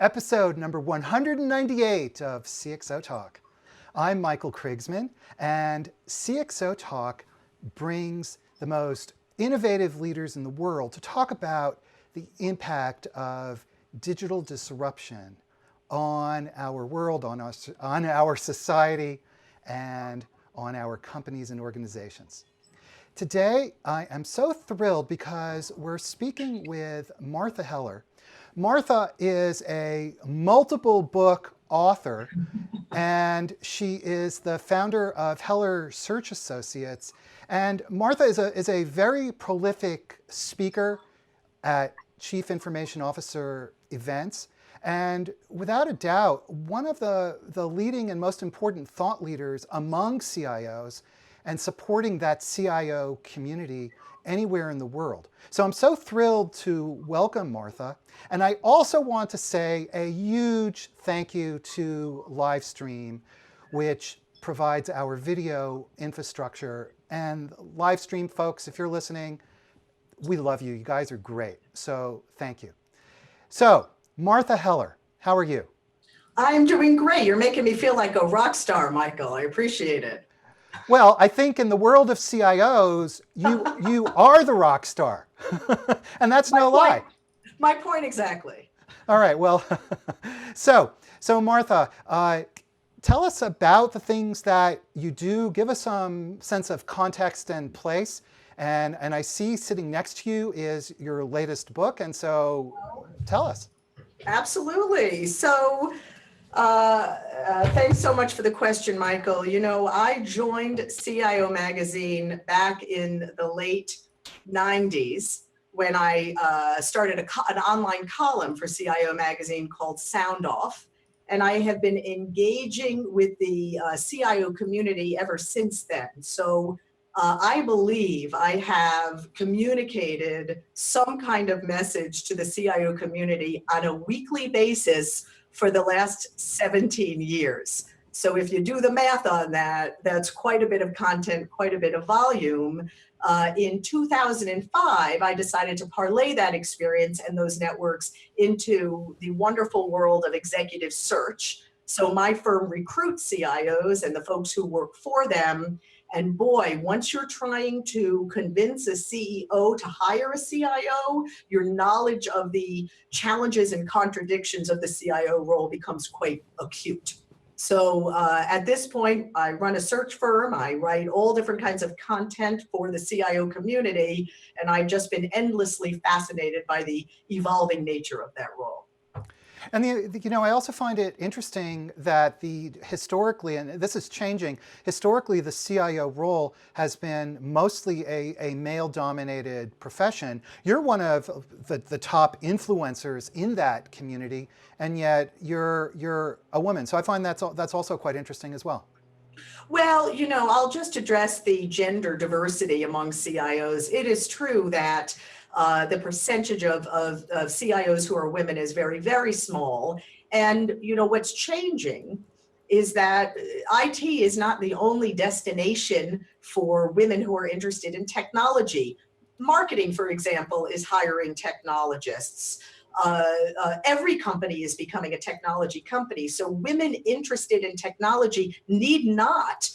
episode number 198 of CXOTalk. I'm Michael Krigsman, and CXOTalk brings the most innovative leaders in the world to talk about the impact of digital disruption on our world, on our society, and on our companies and organizations. Today, I am so thrilled because we're speaking with Martha Heller. Martha is a multiple book author, and she is the founder of Heller Search Associates. And Martha is a very prolific speaker at Chief Information Officer events. And without a doubt, one of the leading and most important thought leaders among CIOs and supporting that CIO community anywhere in the world. So I'm so thrilled to welcome Martha. And I also want to say a huge thank you to Livestream, which provides our video infrastructure. And Livestream folks, if you're listening, we love you. You guys are great. So thank you. So Martha Heller, how are you? I'm doing great. You're making me feel like a rock star, Michael. I appreciate it. Well, I think in the world of CIOs, you are the rock star. And that's no lie. My point exactly. All right, well, so Martha, tell us about the things that you do. Give us some sense of context and place. And I see sitting next to you is your latest book. And so tell us. Absolutely. So thanks so much for the question, Michael. You know, I joined CIO Magazine back in the late 90s when I started an online column for CIO Magazine called Sound Off. And I have been engaging with the CIO community ever since then. So I believe I have communicated some kind of message to the CIO community on a weekly basis for the last 17 years. So if you do the math on that, that's quite a bit of content, quite a bit of volume. In 2005, I decided to parlay that experience and those networks into the wonderful world of executive search. So my firm recruits CIOs and the folks who work for them. And boy, once you're trying to convince a CEO to hire a CIO, your knowledge of the challenges and contradictions of the CIO role becomes quite acute. So at this point, I run a search firm. I write all different kinds of content for the CIO community, and I've just been endlessly fascinated by the evolving nature of that role. And I also find it interesting that historically, and this is changing, historically the CIO role has been mostly a male-dominated profession. You're one of the top influencers in that community, and yet you're a woman. So I find that's also quite interesting as well. Well, you know, I'll just address the gender diversity among CIOs. It is true that the percentage of CIOs who are women is very, very small. And, you know, what's changing is that IT is not the only destination for women who are interested in technology. Marketing, for example, is hiring technologists. Every company is becoming a technology company. So women interested in technology need not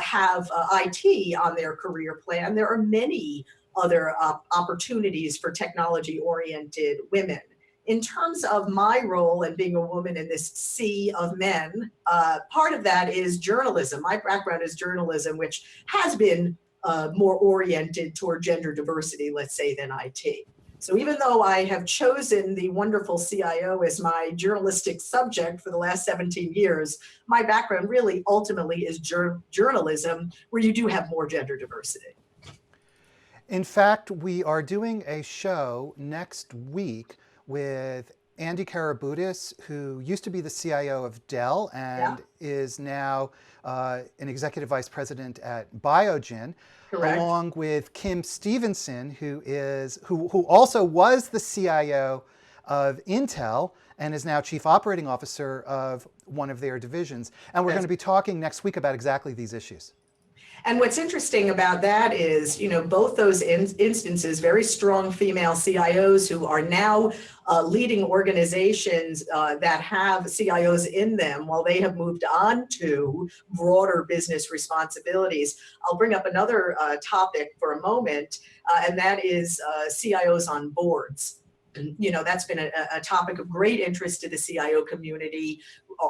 have IT on their career plan. There are many other opportunities for technology-oriented women. In terms of my role and being a woman in this sea of men, part of that is journalism. My background is journalism, which has been more oriented toward gender diversity, let's say, than IT. So even though I have chosen the wonderful CIO as my journalistic subject for the last 17 years, my background really ultimately is journalism, where you do have more gender diversity. In fact, we are doing a show next week with Andy Karaboutis, who used to be the CIO of Dell and is now an executive vice president at Biogen. Correct. Along with Kim Stevenson, who also was the CIO of Intel and is now chief operating officer of one of their divisions. And we're going to be talking next week about exactly these issues. And what's interesting about that is, both those instances, very strong female CIOs who are now leading organizations that have CIOs in them while they have moved on to broader business responsibilities. I'll bring up another topic for a moment, and that is CIOs on boards. That's been a topic of great interest to the CIO community.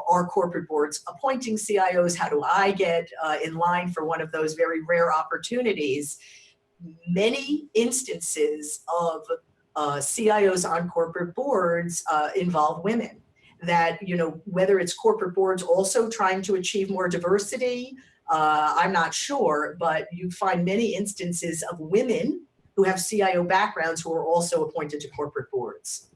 Our corporate boards appointing CIOs. How do I get in line for one of those very rare opportunities? Many instances of CIOs on corporate boards involve women. That, whether it's corporate boards also trying to achieve more diversity, I'm not sure, but you find many instances of women who have CIO backgrounds who are also appointed to corporate boards.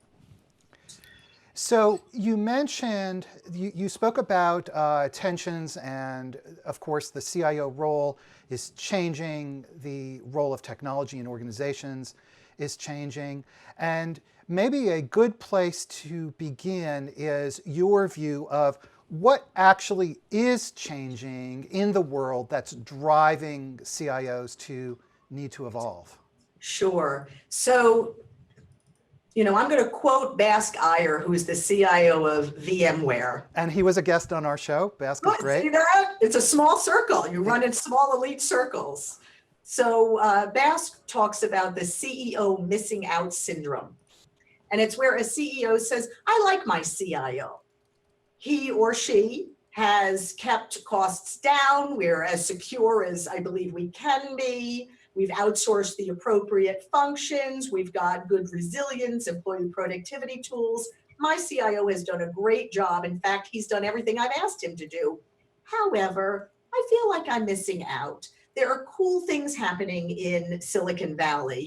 So you mentioned, you spoke about tensions, and of course the CIO role is changing, the role of technology in organizations is changing, and maybe a good place to begin is your view of what actually is changing in the world that's driving CIOs to need to evolve. Sure. So, I'm going to quote Bask Iyer, who's the CIO of VMware. And he was a guest on our show. Bask is great. See that? It's a small circle. You run in small elite circles. So Bask talks about the CEO missing out syndrome. And it's where a CEO says, I like my CIO. He or she has kept costs down. We're as secure as I believe we can be. We've outsourced the appropriate functions. We've got good resilience, employee productivity tools. My CIO has done a great job. In fact, he's done everything I've asked him to do. However, I feel like I'm missing out. There are cool things happening in Silicon Valley.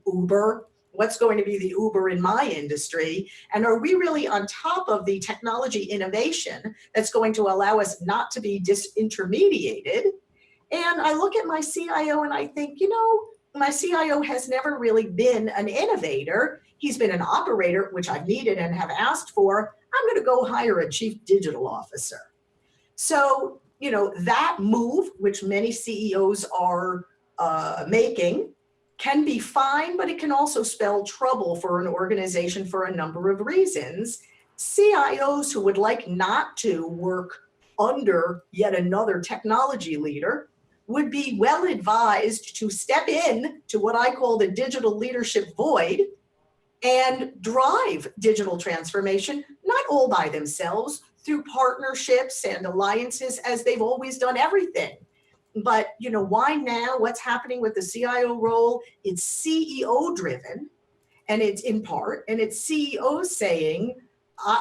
Uber. What's going to be the Uber in my industry? And are we really on top of the technology innovation that's going to allow us not to be disintermediated? And I look at my CIO and I think, my CIO has never really been an innovator. He's been an operator, which I've needed and have asked for. I'm going to go hire a chief digital officer. So, that move, which many CEOs are making, can be fine, but it can also spell trouble for an organization for a number of reasons. CIOs who would like not to work under yet another technology leader would be well advised to step in to what I call the digital leadership void and drive digital transformation, not all by themselves, through partnerships and alliances, as they've always done everything. But, why now? What's happening with the CIO role? It's CEO driven, and it's in part, and it's CEOs saying,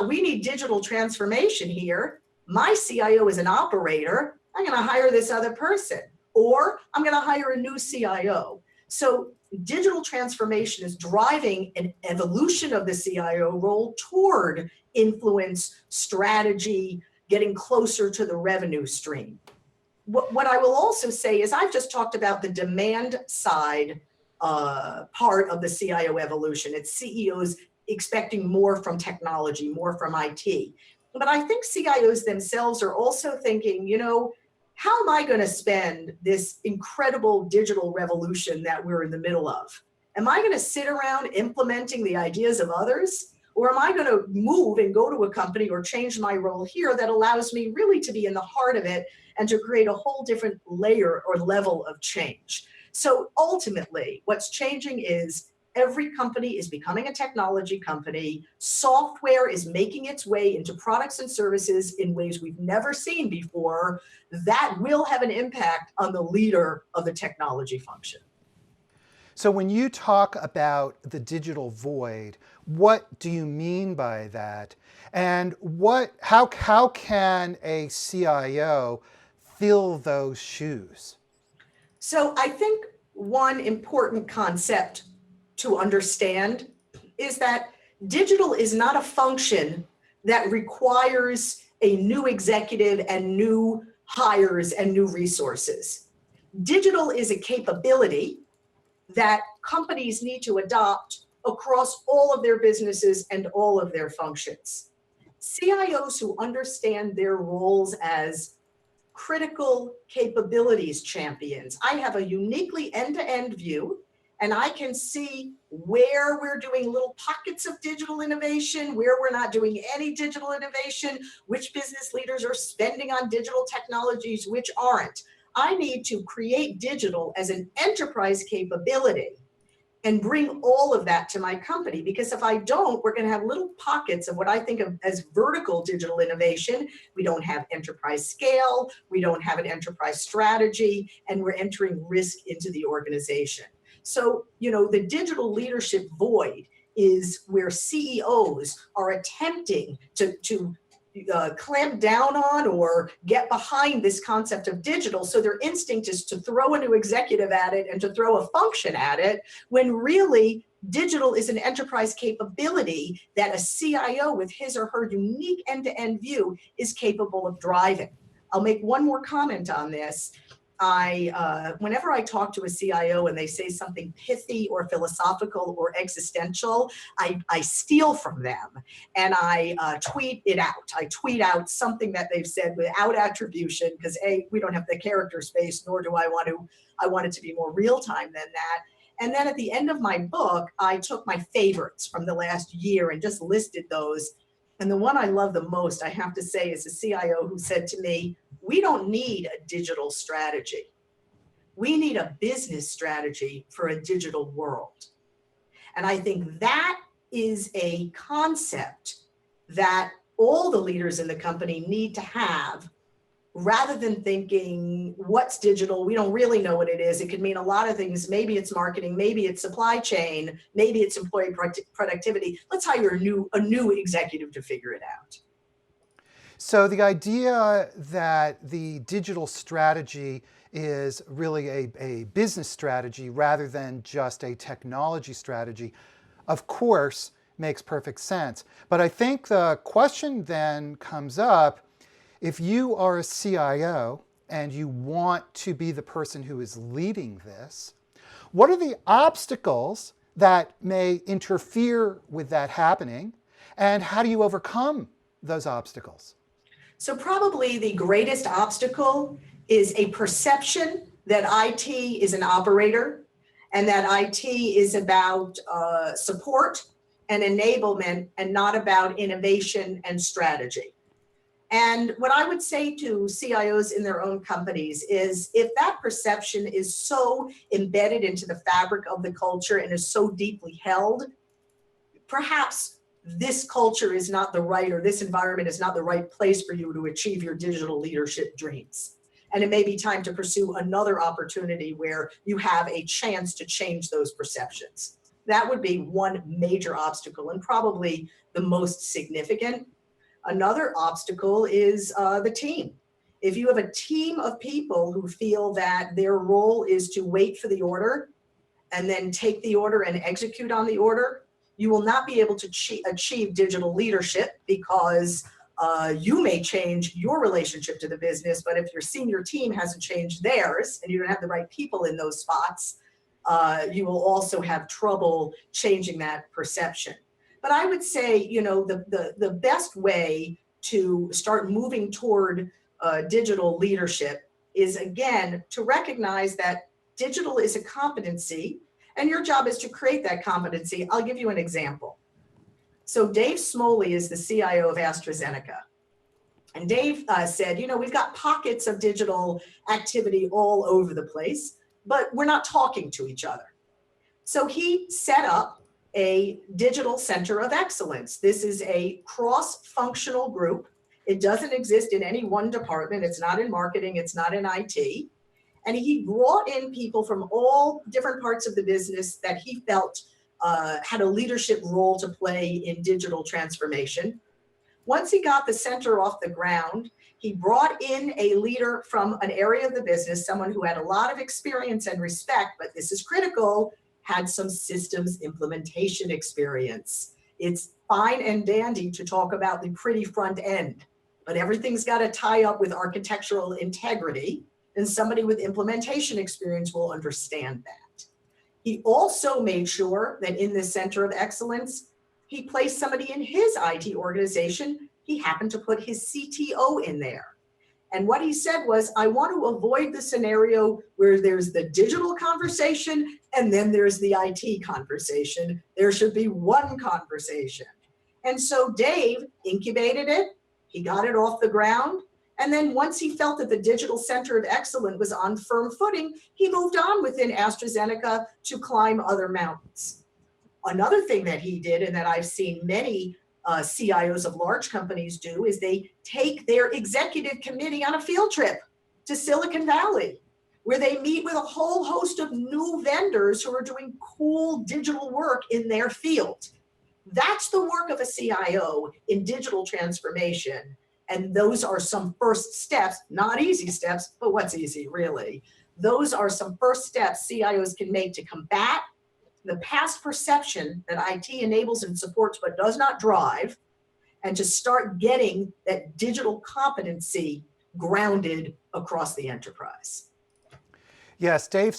we need digital transformation here. My CIO is an operator. I'm going to hire this other person, or I'm going to hire a new CIO. So digital transformation is driving an evolution of the CIO role toward influence, strategy, getting closer to the revenue stream. What I will also say is I've just talked about the demand side part of the CIO evolution. It's CEOs expecting more from technology, more from IT. But I think CIOs themselves are also thinking, how am I going to spend this incredible digital revolution that we're in the middle of? Am I going to sit around implementing the ideas of others? Or am I going to move and go to a company or change my role here that allows me really to be in the heart of it and to create a whole different layer or level of change? So ultimately, what's changing is every company is becoming a technology company. Software is making its way into products and services in ways we've never seen before. That will have an impact on the leader of the technology function. So when you talk about the void, what do you mean by that? And how can a CIO fill those shoes? So I think one important concept to understand is that digital is not a function that requires a new executive and new hires and new resources. Digital is a capability that companies need to adopt across all of their businesses and all of their functions. CIOs who understand their roles as critical capabilities champions. I have a uniquely end-to-end view, and I can see where we're doing little pockets of digital innovation, where we're not doing any digital innovation, which business leaders are spending on digital technologies, which aren't. I need to create digital as an enterprise capability and bring all of that to my company, because if I don't, we're going to have little pockets of what I think of as vertical digital innovation. We don't have enterprise scale, we don't have an enterprise strategy, and we're entering risk into the organization. So, the digital leadership void is where CEOs are attempting to clamp down on or get behind this concept of digital. So their instinct is to throw a new executive at it and to throw a function at it, when really digital is an enterprise capability that a CIO with his or her unique end-to-end view is capable of driving. I'll make one more comment on this. Whenever I talk to a CIO and they say something pithy or philosophical or existential, I steal from them and I tweet it out. I tweet out something that they've said without attribution, because we don't have the character space, nor do I want it to be more real time than that. And then at the end of my book, I took my favorites from the last year and just listed those. And the one I love the most, I have to say, is a CIO who said to me, "We don't need a digital strategy. We need a business strategy for a digital world." And I think that is a concept that all the leaders in the company need to have, rather than thinking, what's digital? We don't really know what it is. It could mean a lot of things. Maybe it's marketing, maybe it's supply chain, maybe it's employee productivity. Let's hire a new executive to figure it out. So the idea that the digital strategy is really a business strategy rather than just a technology strategy, of course, makes perfect sense. But I think the question then comes up, if you are a CIO and you want to be the person who is leading this, what are the obstacles that may interfere with that happening, and how do you overcome those obstacles? So probably the greatest obstacle is a perception that IT is an operator and that IT is about support and enablement and not about innovation and strategy. And what I would say to CIOs in their own companies is, if that perception is so embedded into the fabric of the culture and is so deeply held, perhaps this culture is not the right, or this environment is not the right place for you to achieve your digital leadership dreams. And it may be time to pursue another opportunity where you have a chance to change those perceptions. That would be one major obstacle, and probably the most significant. Another obstacle is the team. If you have a team of people who feel that their role is to wait for the order and then take the order and execute on the order, you will not be able to achieve digital leadership, because you may change your relationship to the business, but if your senior team hasn't changed theirs and you don't have the right people in those spots, you will also have trouble changing that perception. But I would say, the best way to start moving toward digital leadership is, again, to recognize that digital is a competency and your job is to create that competency. I'll give you an example. So Dave Smoley is the CIO of AstraZeneca. And Dave said, we've got pockets of digital activity all over the place, but we're not talking to each other. So he set up a digital center of excellence. This is a cross-functional group. It doesn't exist in any one department. It's not in marketing. It's not in IT. And he brought in people from all different parts of the business that he felt had a leadership role to play in digital transformation. Once he got the center off the ground, he brought in a leader from an area of the business, someone who had a lot of experience and respect, but this is critical, had some systems implementation experience. It's fine and dandy to talk about the pretty front end, but everything's got to tie up with architectural integrity, and somebody with implementation experience will understand that. He also made sure that in this center of excellence, he placed somebody in his IT organization. He happened to put his CTO in there. And what he said was, I want to avoid the scenario where there's the digital conversation and then there's the IT conversation. There should be one conversation. And so Dave incubated it. He got it off the ground. And then once he felt that the Digital Center of Excellence was on firm footing, he moved on within AstraZeneca to climb other mountains. Another thing that he did, and that I've seen many CIOs of large companies do, is they take their executive committee on a field trip to Silicon Valley, where they meet with a whole host of new vendors who are doing cool digital work in their field. That's the work of a CIO in digital transformation. And those are some first steps, not easy steps, but what's easy, really? Those are some first steps CIOs can make to combat the past perception that IT enables and supports but does not drive, and to start getting that digital competency grounded across the enterprise. Yes, Dave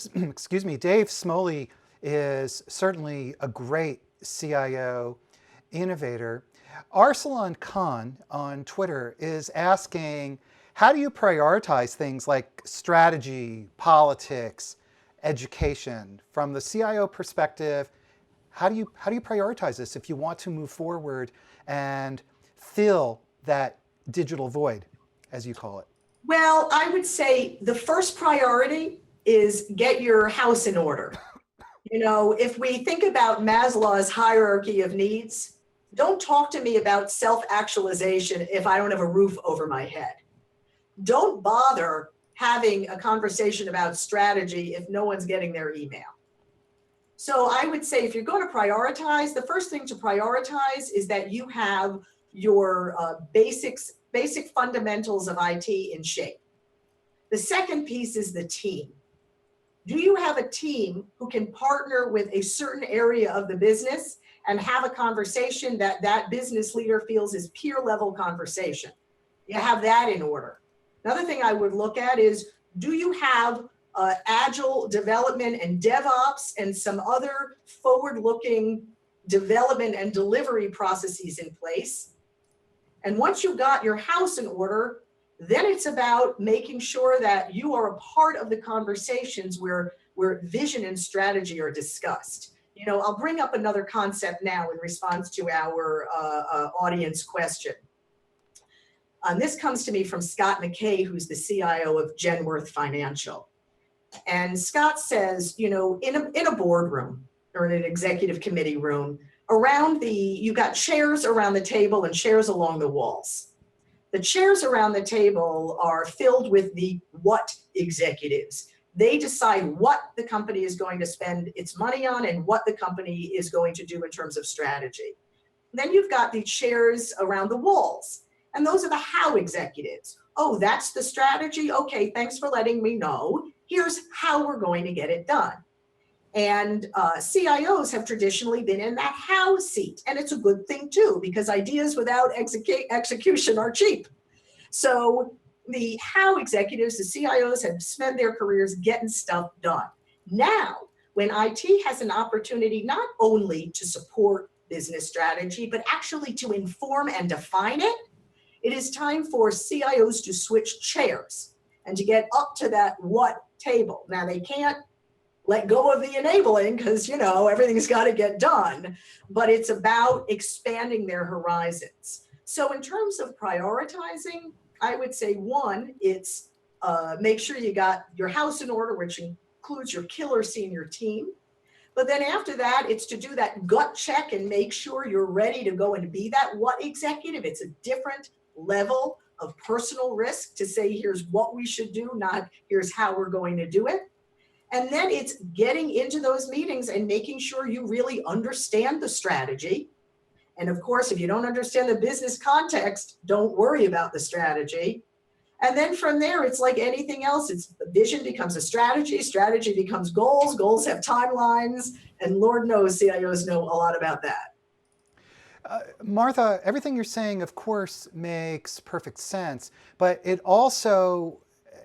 Smoley is certainly a great CIO innovator. Arsalan Khan on Twitter is asking, how do you prioritize things like strategy, politics, education from the CIO perspective? How do you prioritize this if you want to move forward and fill that digital void, as you call it? Well, I would say the first priority is get your house in order. You know, if we think about Maslow's hierarchy of needs, don't talk to me about self-actualization if I don't have a roof over my head. Don't bother having a conversation about strategy if no one's getting their email. So I would say if you're going to prioritize, the first thing to prioritize is that you have your basic fundamentals of IT in shape. The second piece is the team. Do you have a team who can partner with a certain area of the business and have a conversation that that business leader feels is peer level conversation? You have that in order. Another thing I would look at is, do you have agile development and DevOps and some other forward-looking development and delivery processes in place? And once you've got your house in order, then it's about making sure that you are a part of the conversations where vision and strategy are discussed. You know, I'll bring up another concept now in response to our audience question. This comes to me from Scott McKay, who's the CIO of Genworth Financial. And Scott says, you know, in a boardroom or in an executive committee room, you got chairs around the table and chairs along the walls. The chairs around the table are filled with the what executives. They decide what the company is going to spend its money on and what the company is going to do in terms of strategy. Then you've got the chairs around the walls. And those are the how executives. Oh, that's the strategy? Okay, thanks for letting me know. Here's how we're going to get it done. And CIOs have traditionally been in that how seat. And it's a good thing too, because ideas without execution are cheap. So the how executives, the CIOs, have spent their careers getting stuff done. Now, when IT has an opportunity not only to support business strategy, but actually to inform and define it, it is time for CIOs to switch chairs and to get up to that what table. Now, they can't let go of the enabling because, you know, everything's got to get done, but it's about expanding their horizons. So in terms of prioritizing, I would say one, it's make sure you got your house in order, which includes your killer senior team. But then after that, it's to do that gut check and make sure you're ready to go and be that what executive. It's a different level of personal risk to say, here's what we should do, not here's how we're going to do it. And then it's getting into those meetings and making sure you really understand the strategy. And of course, if you don't understand the business context, don't worry about the strategy. And then from there, it's like anything else. It's vision becomes a strategy, strategy becomes goals, goals have timelines, and Lord knows CIOs know a lot about that. Martha, everything you're saying, of course, makes perfect sense, but it also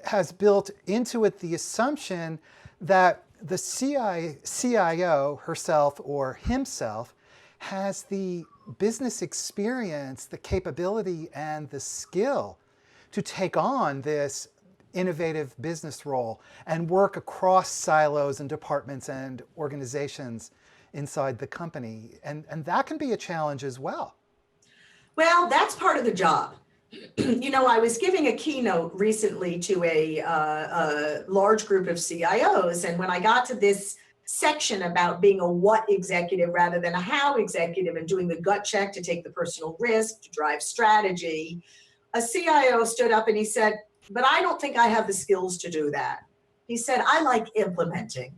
has built into it the assumption that the CIO herself or himself has the business experience, the capability, and the skill to take on this innovative business role and work across silos and departments and organizations inside the company. And that can be a challenge as well. Well, that's part of the job. You know, I was giving a keynote recently to a large group of CIOs, and when I got to this section about being a what executive rather than a how executive and doing the gut check to take the personal risk, to drive strategy, a CIO stood up and he said, "But I don't think I have the skills to do that." He said, "I like implementing.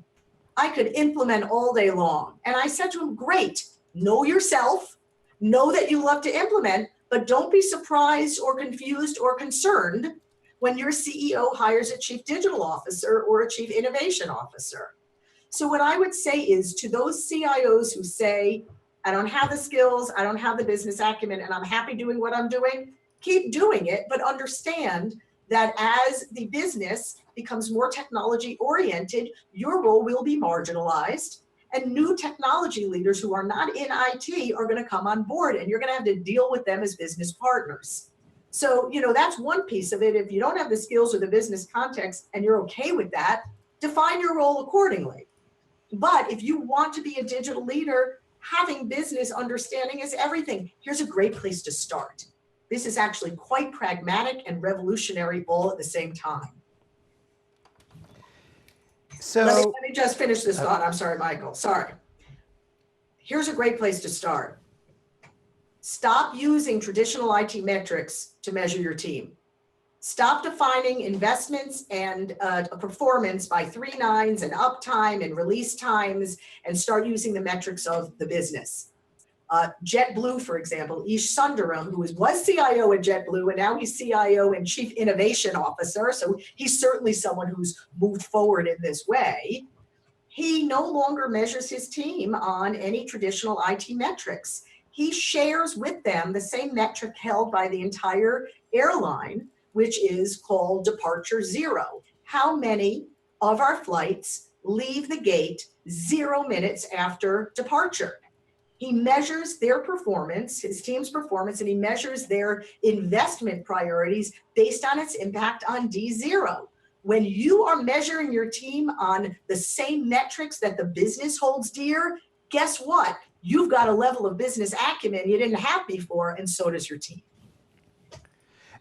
I could implement all day long." And I said to him, "Great, know yourself, know that you love to implement, but don't be surprised or confused or concerned when your CEO hires a chief digital officer or a chief innovation officer." So what I would say is to those CIOs who say, "I don't have the skills, I don't have the business acumen, and I'm happy doing what I'm doing," keep doing it, but understand that as the business becomes more technology oriented, your role will be marginalized, and new technology leaders who are not in IT are going to come on board, and you're going to have to deal with them as business partners. So, you know, that's one piece of it. If you don't have the skills or the business context and you're okay with that, define your role accordingly. But if you want to be a digital leader, having business understanding is everything. Here's a great place to start. This is actually quite pragmatic and revolutionary all at the same time. So let me just finish this thought. I'm sorry, Michael. Sorry. Here's a great place to start. Stop using traditional IT metrics to measure your team. Stop defining investments and performance by 3 nines and uptime and release times, and start using the metrics of the business. JetBlue, for example, Ish Sundaram, who was CIO at JetBlue, and now he's CIO and Chief Innovation Officer, so he's certainly someone who's moved forward in this way. He no longer measures his team on any traditional IT metrics. He shares with them the same metric held by the entire airline, which is called departure zero. How many of our flights leave the gate 0 minutes after departure? He measures their performance, his team's performance, and he measures their investment priorities based on its impact on D0. When you are measuring your team on the same metrics that the business holds dear, guess what? You've got a level of business acumen you didn't have before, and so does your team.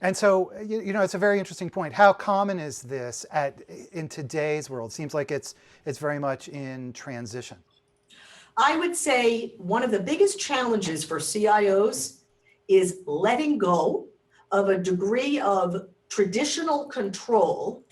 And so, you know, it's a very interesting point. How common is this in today's world? It seems like it's very much in transition. I would say one of the biggest challenges for CIOs is letting go of a degree of traditional control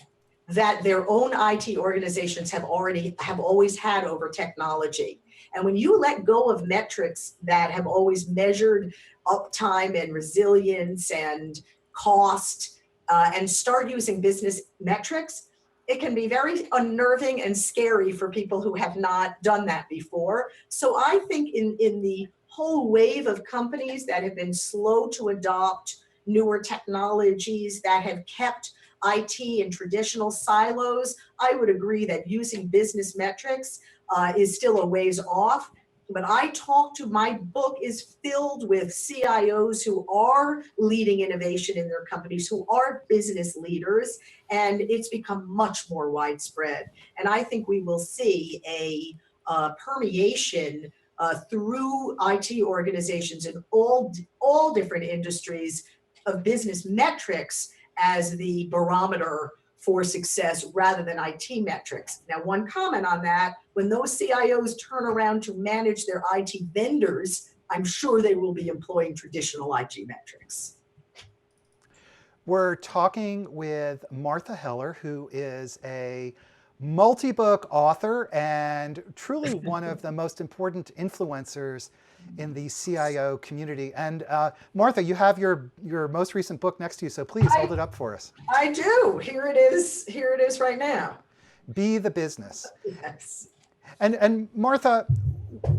that their own IT organizations have always had over technology. And when you let go of metrics that have always measured uptime and resilience and cost and start using business metrics, it can be very unnerving and scary for people who have not done that before. So I think in the whole wave of companies that have been slow to adopt newer technologies, that have kept IT in traditional silos, I would agree that using business metrics is still a ways off. But my book is filled with CIOs who are leading innovation in their companies, who are business leaders, and it's become much more widespread. And I think we will see a permeation through IT organizations in all different industries of business metrics as the barometer for success rather than IT metrics. Now, one comment on that, when those CIOs turn around to manage their IT vendors, I'm sure they will be employing traditional IT metrics. We're talking with Martha Heller, who is a multi-book author and truly one of the most important influencers in the CIO community. And Martha, you have your most recent book next to you, so please hold it up for us. I do. Here it is. Here it is right now. Be the Business. Yes. And Martha,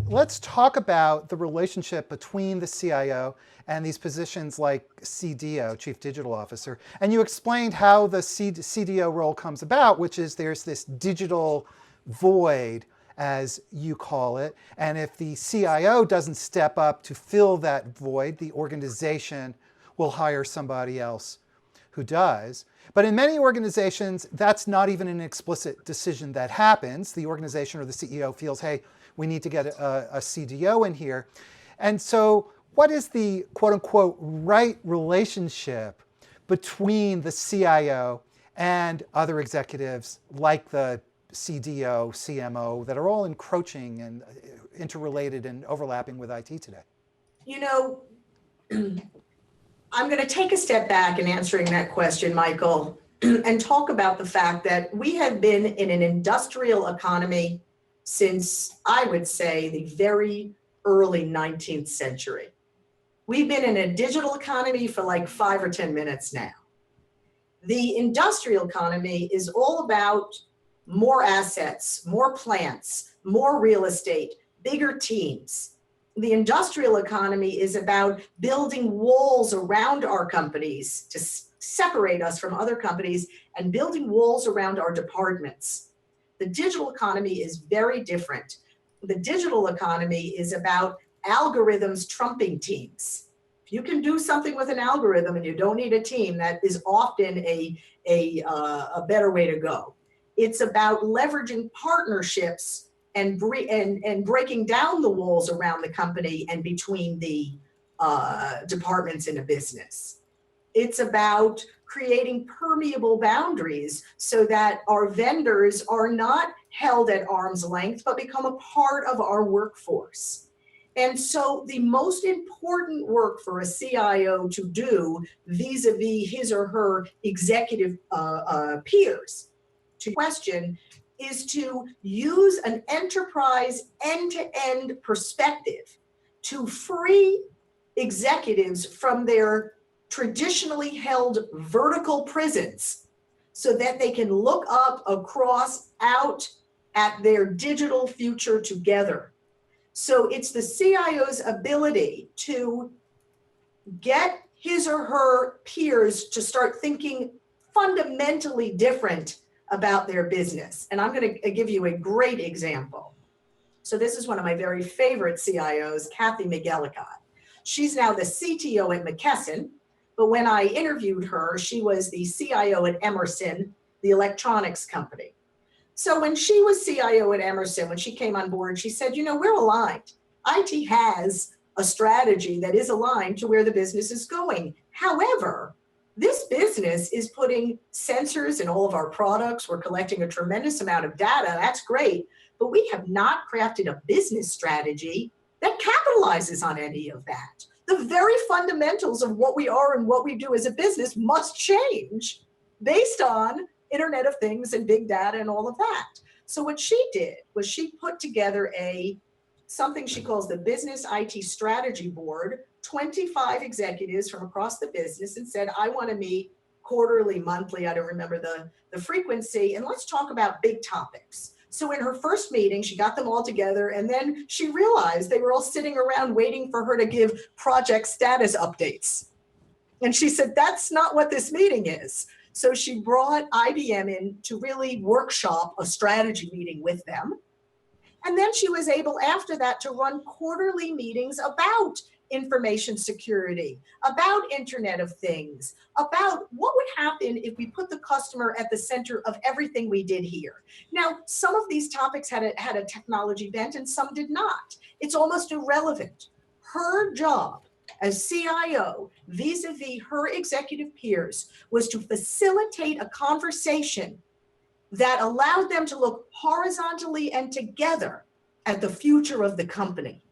let's talk about the relationship between the CIO and these positions like CDO, Chief Digital Officer. And you explained how the CDO role comes about, which is there's this digital void, as you call it. And if the CIO doesn't step up to fill that void, the organization will hire somebody else who does. But in many organizations, that's not even an explicit decision that happens. The organization or the CEO feels, hey, we need to get a CDO in here. And so what is the quote unquote right relationship between the CIO and other executives like the CDO, CMO that are all encroaching and interrelated and overlapping with IT today? You know, I'm going to take a step back in answering that question, Michael, and talk about the fact that we have been in an industrial economy since, I would say, the very early 19th century. We've been in a digital economy for like 5 or 10 minutes now. The industrial economy is all about more assets, more plants, more real estate, bigger teams. The industrial economy is about building walls around our companies to separate us from other companies and building walls around our departments. The digital economy is very different. The digital economy is about algorithms trumping teams. If you can do something with an algorithm and you don't need a team, that is often a better way to go. It's about leveraging partnerships and breaking down the walls around the company and between the departments in a business. It's about creating permeable boundaries so that our vendors are not held at arm's length, but become a part of our workforce. And so the most important work for a CIO to do vis-a-vis his or her executive peers to question is to use an enterprise end-to-end perspective to free executives from their traditionally held vertical prisons so that they can look up, across, out at their digital future together. So it's the CIO's ability to get his or her peers to start thinking fundamentally different about their business. And I'm going to give you a great example. So this is one of my very favorite CIOs, Kathy McGillicott. She's now the CTO at McKesson, but when I interviewed her, she was the CIO at Emerson, the electronics company. So when she was CIO at Emerson, when she came on board, she said, you know, we're aligned. IT has a strategy that is aligned to where the business is going. However, this business is putting sensors in all of our products. We're collecting a tremendous amount of data. That's great. But we have not crafted a business strategy that capitalizes on any of that. The very fundamentals of what we are and what we do as a business must change based on Internet of Things and big data and all of that. So what she did was she put together something she calls the Business IT Strategy Board, 25 executives from across the business, and said, I want to meet quarterly, monthly, I don't remember the frequency, and let's talk about big topics. So in her first meeting, she got them all together, and then she realized they were all sitting around waiting for her to give project status updates. And she said, that's not what this meeting is. So she brought IBM in to really workshop a strategy meeting with them. And then she was able, after that, to run quarterly meetings about information security, about Internet of Things, about what would happen if we put the customer at the center of everything we did here. Now, some of these topics had a technology bent and some did not. It's almost irrelevant. Her job as CIO, vis-a-vis her executive peers, was to facilitate a conversation that allowed them to look horizontally and together at the future of the company.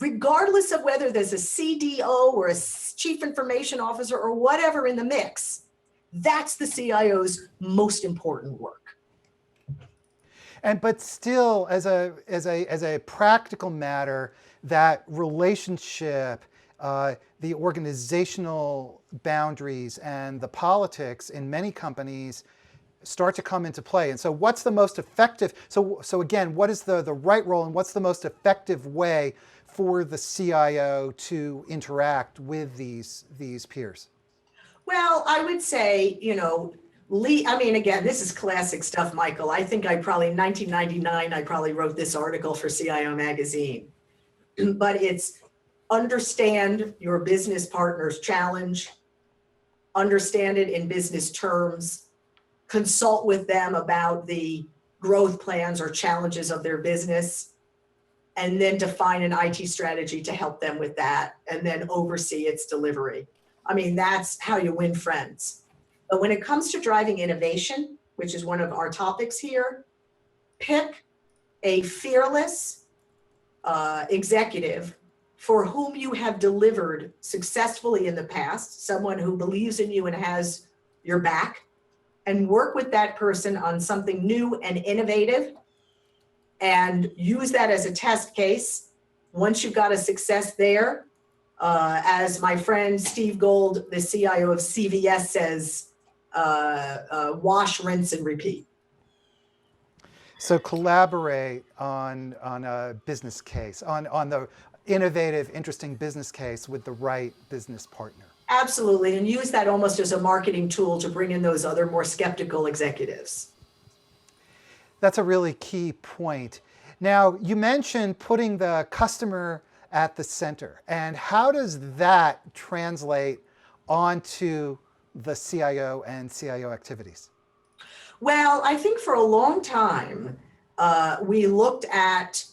Regardless of whether there's a CDO or a chief information officer or whatever in the mix, that's the CIO's most important work. But still, as a practical matter, that relationship, the organizational boundaries and the politics in many companies start to come into play. And so what's the most effective, so again, what is the right role and what's the most effective way for the CIO to interact with these peers? Well, I would say, again, this is classic stuff, Michael. I think in 1999, I probably wrote this article for CIO Magazine. But it's understand your business partner's challenge, understand it in business terms, consult with them about the growth plans or challenges of their business, and then define an IT strategy to help them with that, and then oversee its delivery. I mean, that's how you win friends. But when it comes to driving innovation, which is one of our topics here, pick a fearless executive for whom you have delivered successfully in the past, someone who believes in you and has your back, and work with that person on something new and innovative, and use that as a test case. Once you've got a success there, as my friend Steve Gold, the CIO of CVS, says, wash, rinse, and repeat. So collaborate on a business case, on the innovative, interesting business case with the right business partner. Absolutely, and use that almost as a marketing tool to bring in those other more skeptical executives. That's a really key point. Now, you mentioned putting the customer at the center, and how does that translate onto the CIO and CIO activities? Well, I think for a long time, we looked at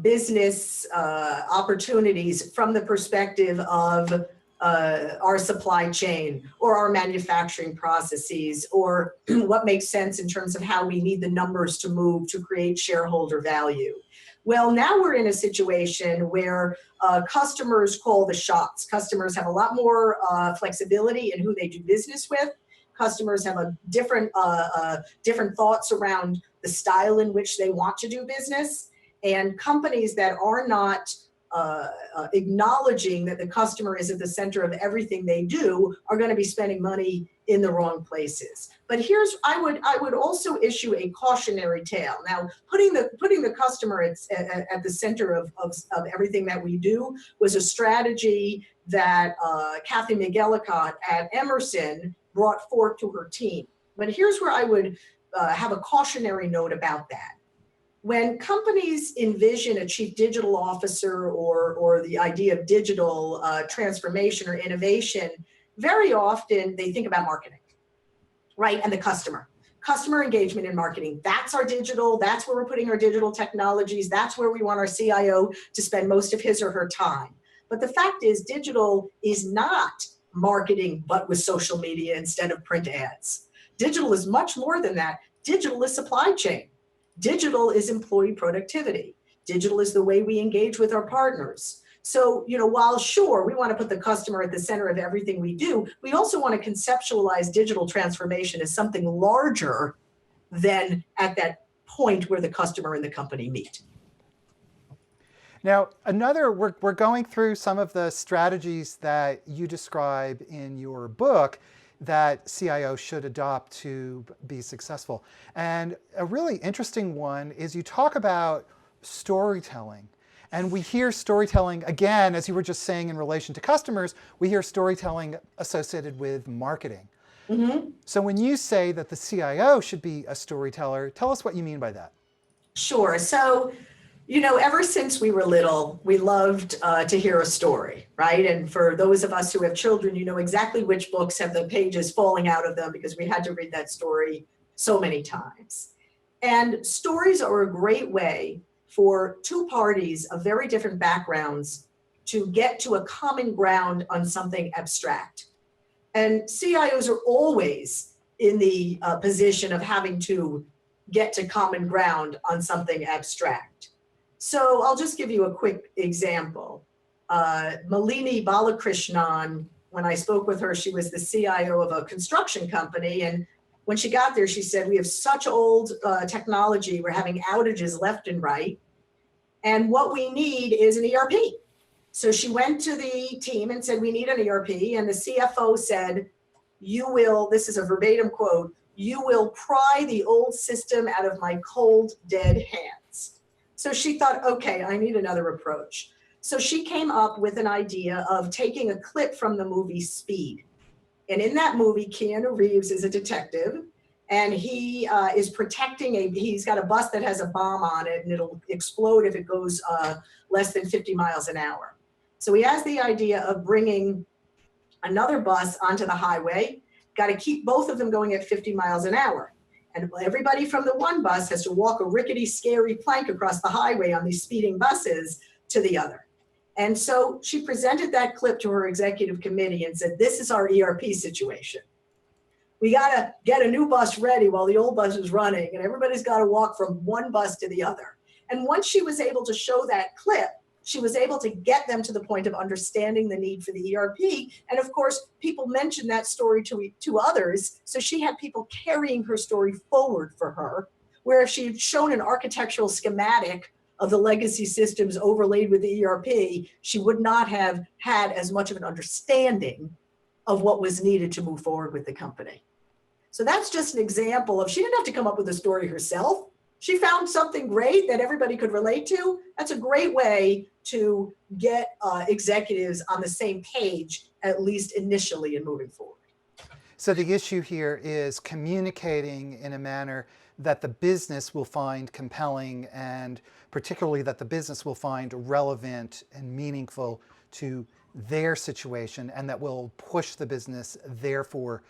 business opportunities from the perspective of our supply chain or our manufacturing processes, or what makes sense in terms of how we need the numbers to move to create shareholder value. Well, now we're in a situation where customers call the shots. Customers have a lot more flexibility in who they do business with. Customers have a different thoughts around the style in which they want to do business. And companies that are not acknowledging that the customer is at the center of everything they do are going to be spending money in the wrong places. But I would also issue a cautionary tale. Now, putting the customer at the center of everything that we do was a strategy that Kathy McEllicott at Emerson brought forth to her team. But here's where I would have a cautionary note about that. When companies envision a chief digital officer or the idea of digital transformation or innovation, very often they think about marketing, right? And the customer engagement and marketing. That's our digital, that's where we're putting our digital technologies. That's where we want our CIO to spend most of his or her time. But the fact is, digital is not marketing, but with social media instead of print ads. Digital is much more than that. Digital is supply chain. Digital is employee productivity. Digital is the way we engage with our partners. So, while sure, we want to put the customer at the center of everything we do, we also want to conceptualize digital transformation as something larger than at that point where the customer and the company meet. Now, we're going through some of the strategies that you describe in your book that CIOs should adopt to be successful. And a really interesting one is you talk about storytelling. And we hear storytelling, again, as you were just saying in relation to customers, we hear storytelling associated with marketing. Mm-hmm. So when you say that the CIO should be a storyteller, tell us what you mean by that. Sure. So, ever since we were little, we loved to hear a story, right? And for those of us who have children, you know exactly which books have the pages falling out of them because we had to read that story so many times. And stories are a great way for two parties of very different backgrounds to get to a common ground on something abstract. And CIOs are always in the position of having to get to common ground on something abstract. So I'll just give you a quick example. Malini Balakrishnan, when I spoke with her, she was the CIO of a construction company. And when she got there, she said, we have such old technology. We're having outages left and right. And what we need is an ERP. So she went to the team and said, we need an ERP. And the CFO said, this is a verbatim quote, you will pry the old system out of my cold, dead hands. So she thought, okay, I need another approach. So she came up with an idea of taking a clip from the movie Speed. And in that movie, Keanu Reeves is a detective, and he is protecting he's got a bus that has a bomb on it, and it'll explode if it goes less than 50 miles an hour. So he has the idea of bringing another bus onto the highway, got to keep both of them going at 50 miles an hour. And everybody from the one bus has to walk a rickety, scary plank across the highway on these speeding buses to the other. And so she presented that clip to her executive committee and said, this is our ERP situation. We got to get a new bus ready while the old bus is running, and everybody's got to walk from one bus to the other. And once she was able to show that clip, she was able to get them to the point of understanding the need for the ERP. And of course, people mentioned that story to others. So she had people carrying her story forward for her, where if she had shown an architectural schematic of the legacy systems overlaid with the ERP, she would not have had as much of an understanding of what was needed to move forward with the company. So that's just an example of, she didn't have to come up with a story herself. She found something great that everybody could relate to. That's a great way to get executives on the same page, at least initially, in moving forward. So the issue here is communicating in a manner that the business will find compelling, and particularly that the business will find relevant and meaningful to their situation, and that will push the business, therefore,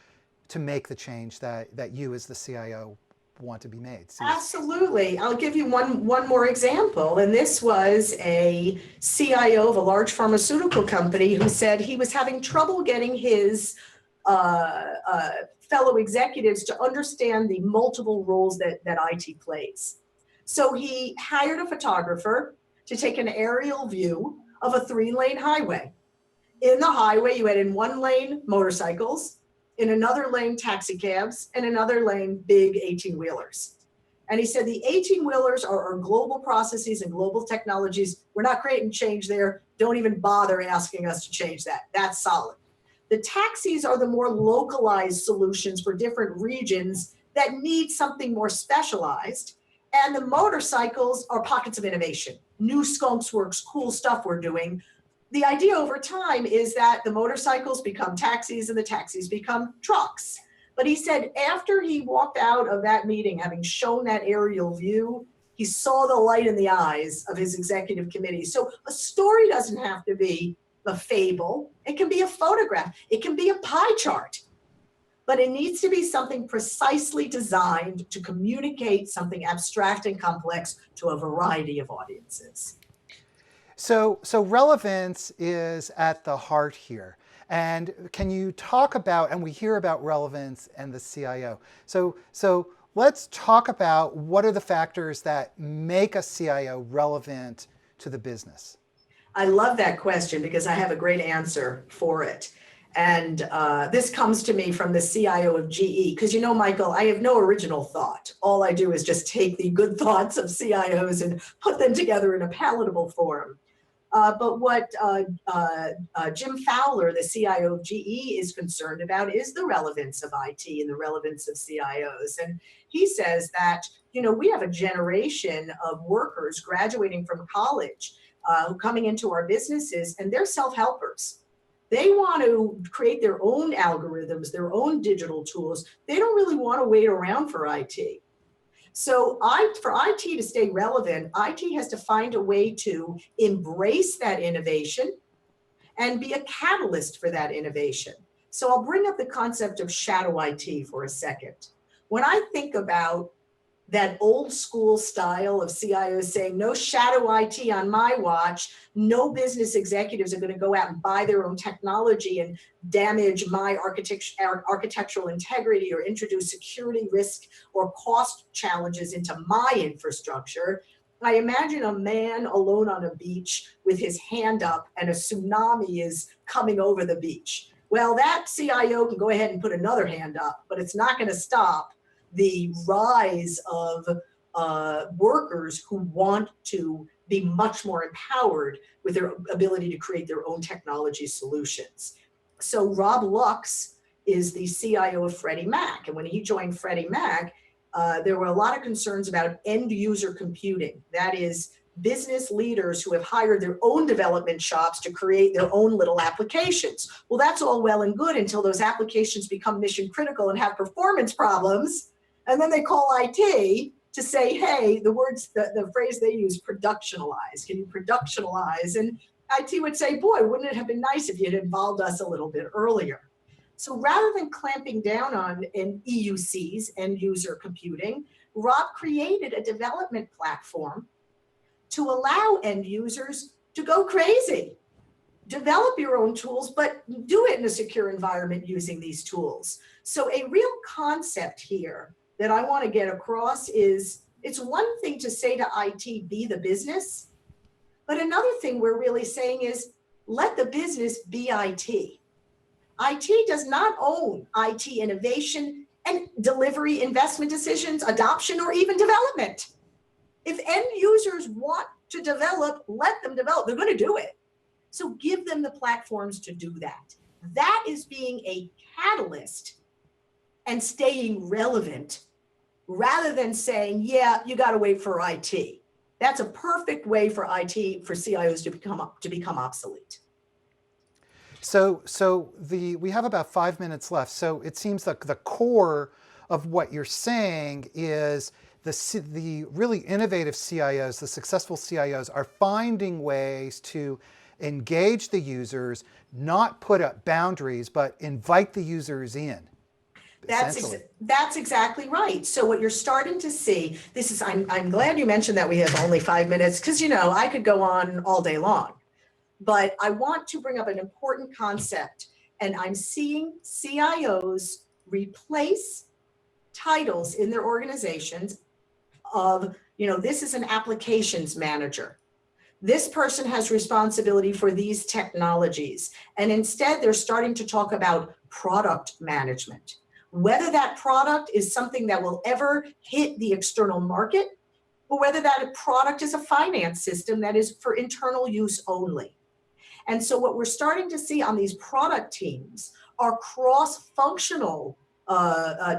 to make the change that you as the CIO want to be made. Absolutely. I'll give you one more example. And this was a CIO of a large pharmaceutical company who said he was having trouble getting his fellow executives to understand the multiple roles that IT plays. So he hired a photographer to take an aerial view of a 3-lane highway. In the highway, you had in one lane motorcycles, in another lane taxi cabs, and another lane big 18-wheelers. And he said the 18-wheelers are global processes and global technologies. We're not creating change there. Don't even bother asking us to change that. That's solid. The taxis are the more localized solutions for different regions that need something more specialized. And the motorcycles are pockets of innovation, new skunks works, cool stuff we're doing. The idea over time is that the motorcycles become taxis and the taxis become trucks. But he said after he walked out of that meeting, having shown that aerial view, he saw the light in the eyes of his executive committee. So a story doesn't have to be a fable. It can be a photograph. It can be a pie chart. But it needs to be something precisely designed to communicate something abstract and complex to a variety of audiences. So relevance is at the heart here. And can you talk about, and we hear about relevance and the CIO. So let's talk about what are the factors that make a CIO relevant to the business. I love that question because I have a great answer for it. And this comes to me from the CIO of GE, because you know, Michael, I have no original thought. All I do is just take the good thoughts of CIOs and put them together in a palatable form. But what Jim Fowler, the CIO of GE, is concerned about is the relevance of IT and the relevance of CIOs. And he says that, you know, we have a generation of workers graduating from college coming into our businesses, and they're self-helpers. They want to create their own algorithms, their own digital tools. They don't really want to wait around for IT. So for IT to stay relevant, IT has to find a way to embrace that innovation and be a catalyst for that innovation. So I'll bring up the concept of shadow IT for a second. When I think about that old school style of CIOs saying, no shadow IT on my watch, no business executives are going to go out and buy their own technology and damage my architectural integrity or introduce security risk or cost challenges into my infrastructure. I imagine a man alone on a beach with his hand up and a tsunami is coming over the beach. Well, that CIO can go ahead and put another hand up, but it's not going to stop the rise of workers who want to be much more empowered with their ability to create their own technology solutions. So Rob Lux is the CIO of Freddie Mac. And when he joined Freddie Mac, there were a lot of concerns about end user computing. That is, business leaders who have hired their own development shops to create their own little applications. Well, that's all well and good until those applications become mission critical and have performance problems. And then they call IT to say, hey, the phrase they use, productionalize. Can you productionalize? And IT would say, boy, wouldn't it have been nice if you'd involved us a little bit earlier? So rather than clamping down on EUCs, end user computing, Rob created a development platform to allow end users to go crazy. Develop your own tools, but do it in a secure environment using these tools. So a real concept here that I want to get across is it's one thing to say to IT, be the business, but another thing we're really saying is let the business be IT. IT does not own IT innovation and delivery, investment decisions, adoption, or even development. If end users want to develop, let them develop. They're going to do it. So give them the platforms to do that. That is being a catalyst and staying relevant rather than saying, yeah, you got to wait for IT. That's a perfect way for IT, for CIOs to become obsolete. So we have about 5 minutes left. So it seems like the core of what you're saying is the really innovative CIOs, the successful CIOs, are finding ways to engage the users, not put up boundaries, but invite the users in. That's exactly right. So what you're starting to see, I'm glad you mentioned that we have only 5 minutes, because I could go on all day long. But I want to bring up an important concept, and I'm seeing CIOs replace titles in their organizations of, this is an applications manager. This person has responsibility for these technologies. And instead, they're starting to talk about product management. Whether that product is something that will ever hit the external market, or whether that product is a finance system that is for internal use only. And so what we're starting to see on these product teams are cross-functional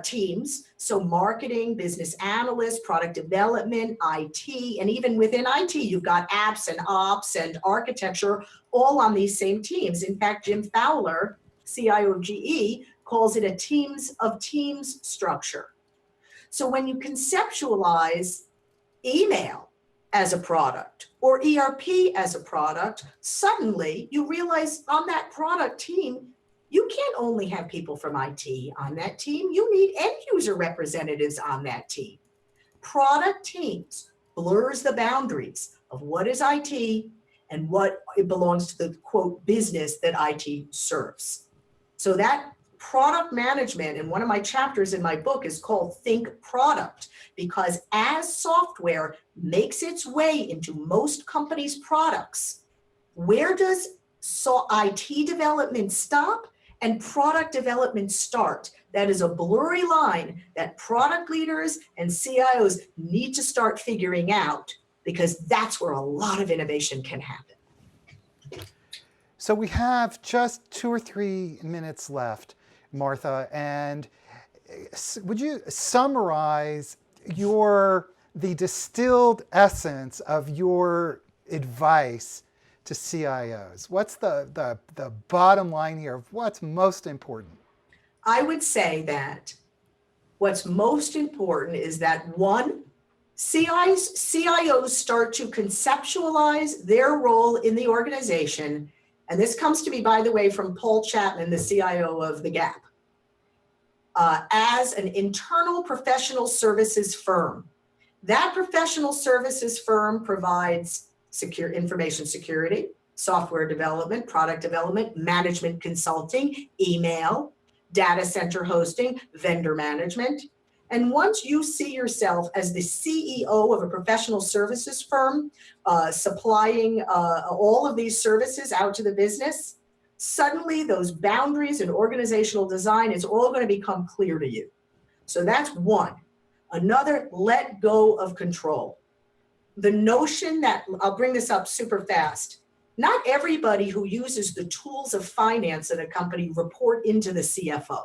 teams. So marketing, business analysts, product development, IT, and even within IT, you've got apps and ops and architecture all on these same teams. In fact, Jim Fowler, CIO of GE, calls it a teams of teams structure. So when you conceptualize email as a product or ERP as a product, suddenly you realize on that product team, you can't only have people from IT on that team, you need end user representatives on that team. Product teams blurs the boundaries of what is IT and what it belongs to the quote business that IT serves. So that product management, and one of my chapters in my book is called Think Product, because as software makes its way into most companies' products, where does IT development stop and product development start? That is a blurry line that product leaders and CIOs need to start figuring out, because that's where a lot of innovation can happen. So we have just 2 or 3 minutes left, Martha, and would you summarize the distilled essence of your advice to CIOs? What's the bottom line here of what's most important? I would say that what's most important is that one, CIOs start to conceptualize their role in the organization. And this comes to me, by the way, from Paul Chapman, the CIO of The Gap, as an internal professional services firm. That professional services firm provides secure information security, software development, product development, management consulting, email, data center hosting, vendor management. And once you see yourself as the CEO of a professional services firm, supplying all of these services out to the business, suddenly those boundaries and organizational design is all going to become clear to you. So that's one. Another, let go of control. The notion that, I'll bring this up super fast, not everybody who uses the tools of finance at a company report into the CFO.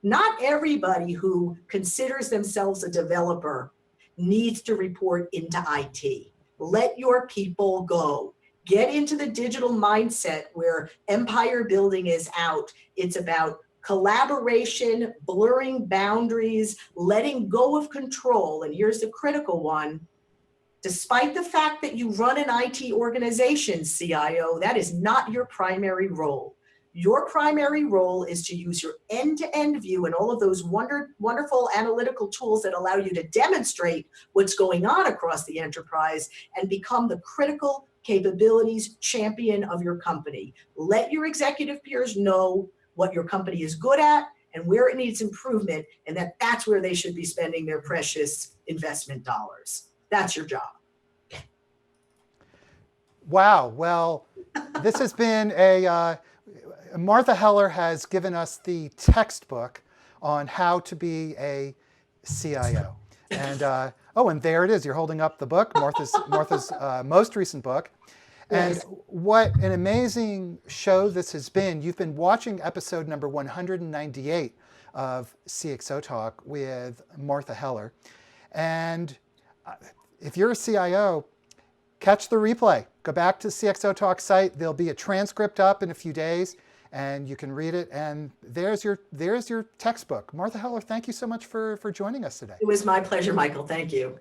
Not everybody who considers themselves a developer needs to report into IT. Let your people go. Get into the digital mindset where empire building is out. It's about collaboration, blurring boundaries, letting go of control. And here's the critical one. Despite the fact that you run an IT organization, CIO, that is not your primary role. Your primary role is to use your end-to-end view and all of those wonderful analytical tools that allow you to demonstrate what's going on across the enterprise and become the critical capabilities champion of your company. Let your executive peers know what your company is good at and where it needs improvement, and that's where they should be spending their precious investment dollars. That's your job. Wow. Well, this has been Martha Heller has given us the textbook on how to be a CIO. And and there it is. You're holding up the book, Martha's most recent book. And what an amazing show this has been. You've been watching episode number 198 of CXOTalk with Martha Heller. And if you're a CIO, catch the replay. Go back to the CXOTalk site. There'll be a transcript up in a few days, and you can read it. And there's your textbook. Martha Heller, thank you so much for joining us today. It was my pleasure, Michael. Thank you.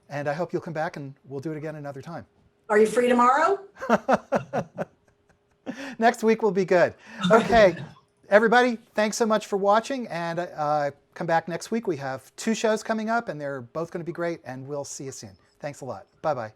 And I hope you'll come back and we'll do it again another time. Are you free tomorrow? Next week will be good. Okay, everybody, thanks so much for watching. And come back next week. We have 2 shows coming up, and they're both going to be great. And we'll see you soon. Thanks a lot. Bye-bye.